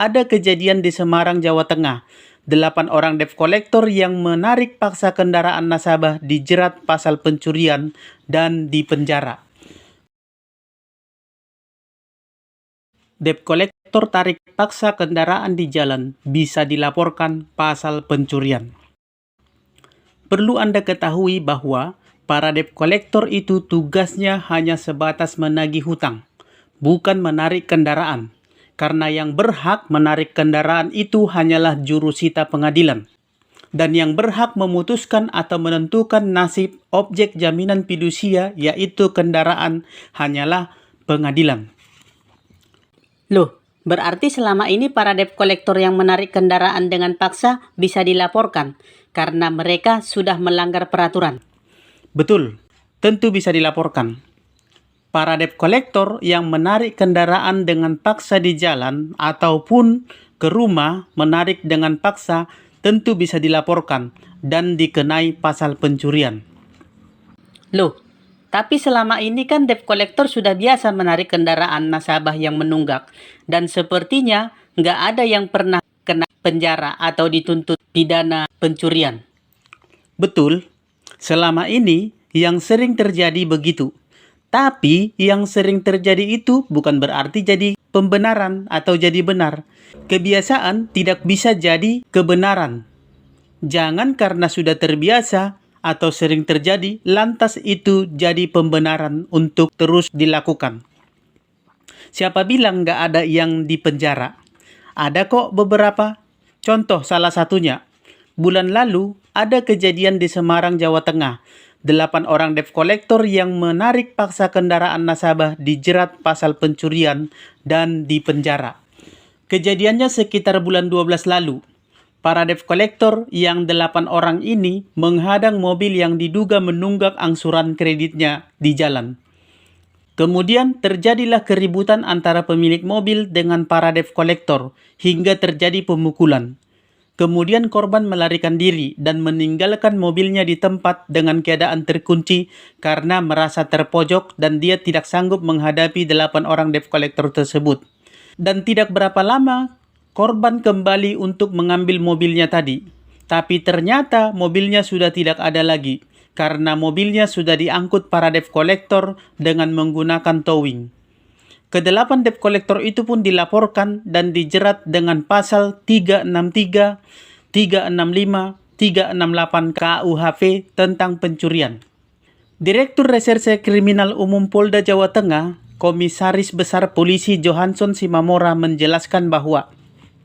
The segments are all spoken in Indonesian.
ada kejadian di Semarang, Jawa Tengah. 8 orang debt collector yang menarik paksa kendaraan nasabah dijerat pasal pencurian dan dipenjara. Debt collector tarik paksa kendaraan di jalan bisa dilaporkan pasal pencurian. Perlu Anda ketahui bahwa para debt collector itu tugasnya hanya sebatas menagih hutang, bukan menarik kendaraan. Karena yang berhak menarik kendaraan itu hanyalah jurusita pengadilan. Dan yang berhak memutuskan atau menentukan nasib objek jaminan fidusia yaitu kendaraan hanyalah pengadilan. Loh, berarti selama ini para debt collector yang menarik kendaraan dengan paksa bisa dilaporkan karena mereka sudah melanggar peraturan. Betul, tentu bisa dilaporkan. Para debt collector yang menarik kendaraan dengan paksa di jalan ataupun ke rumah menarik dengan paksa tentu bisa dilaporkan dan dikenai pasal pencurian. Loh, tapi selama ini kan debt collector sudah biasa menarik kendaraan nasabah yang menunggak dan sepertinya nggak ada yang pernah kena penjara atau dituntut pidana pencurian. Betul, selama ini yang sering terjadi begitu. Tapi yang sering terjadi itu bukan berarti jadi pembenaran atau jadi benar. Kebiasaan tidak bisa jadi kebenaran. Jangan karena sudah terbiasa atau sering terjadi, lantas itu jadi pembenaran untuk terus dilakukan. Siapa bilang nggak ada yang dipenjara? Ada kok beberapa. Contoh salah satunya, bulan lalu ada kejadian di Semarang, Jawa Tengah. 8 orang debt collector yang menarik paksa kendaraan nasabah dijerat pasal pencurian dan dipenjara. Kejadiannya sekitar bulan 12 lalu. Para debt collector yang 8 orang ini menghadang mobil yang diduga menunggak angsuran kreditnya di jalan. Kemudian terjadilah keributan antara pemilik mobil dengan para debt collector hingga terjadi pemukulan. Kemudian korban melarikan diri dan meninggalkan mobilnya di tempat dengan keadaan terkunci karena merasa terpojok dan dia tidak sanggup menghadapi 8 orang debt collector tersebut. Dan tidak berapa lama, korban kembali untuk mengambil mobilnya tadi. Tapi ternyata mobilnya sudah tidak ada lagi karena mobilnya sudah diangkut para debt collector dengan menggunakan towing. Ke-8 debt collector itu pun dilaporkan dan dijerat dengan pasal 363, 365, 368 KUHP tentang pencurian. Direktur Reserse Kriminal Umum Polda Jawa Tengah, Komisaris Besar Polisi Johansson Simamora menjelaskan bahwa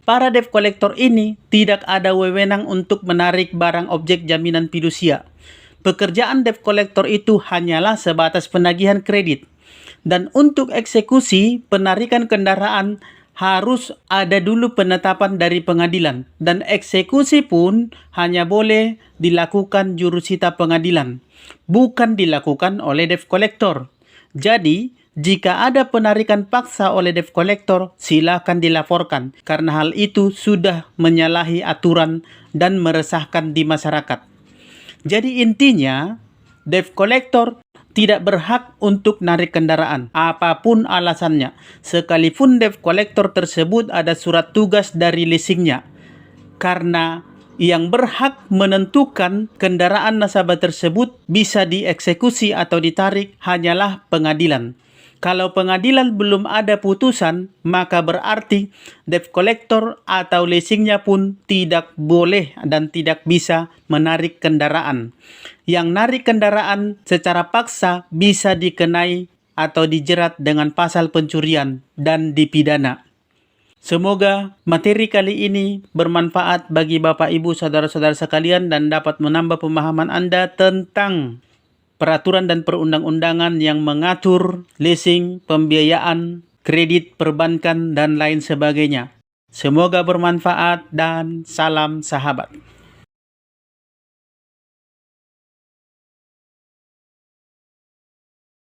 para debt collector ini tidak ada wewenang untuk menarik barang objek jaminan fidusia. Pekerjaan debt collector itu hanyalah sebatas penagihan kredit. Dan untuk eksekusi penarikan kendaraan harus ada dulu penetapan dari pengadilan. Dan eksekusi pun hanya boleh dilakukan jurusita pengadilan, bukan dilakukan oleh debt collector. Jadi, jika ada penarikan paksa oleh debt collector, silakan dilaporkan karena hal itu sudah menyalahi aturan dan meresahkan di masyarakat. Jadi intinya, debt collector tidak berhak untuk narik kendaraan, apapun alasannya, sekalipun debt collector tersebut ada surat tugas dari leasingnya. Karena yang berhak menentukan kendaraan nasabah tersebut bisa dieksekusi atau ditarik hanyalah pengadilan. Kalau pengadilan belum ada putusan, maka berarti debt collector atau leasingnya pun tidak boleh dan tidak bisa menarik kendaraan. Yang narik kendaraan secara paksa bisa dikenai atau dijerat dengan pasal pencurian dan dipidana. Semoga materi kali ini bermanfaat bagi Bapak Ibu saudara-saudara sekalian dan dapat menambah pemahaman Anda tentang peraturan dan perundang-undangan yang mengatur leasing, pembiayaan, kredit perbankan, dan lain sebagainya. Semoga bermanfaat dan salam sahabat.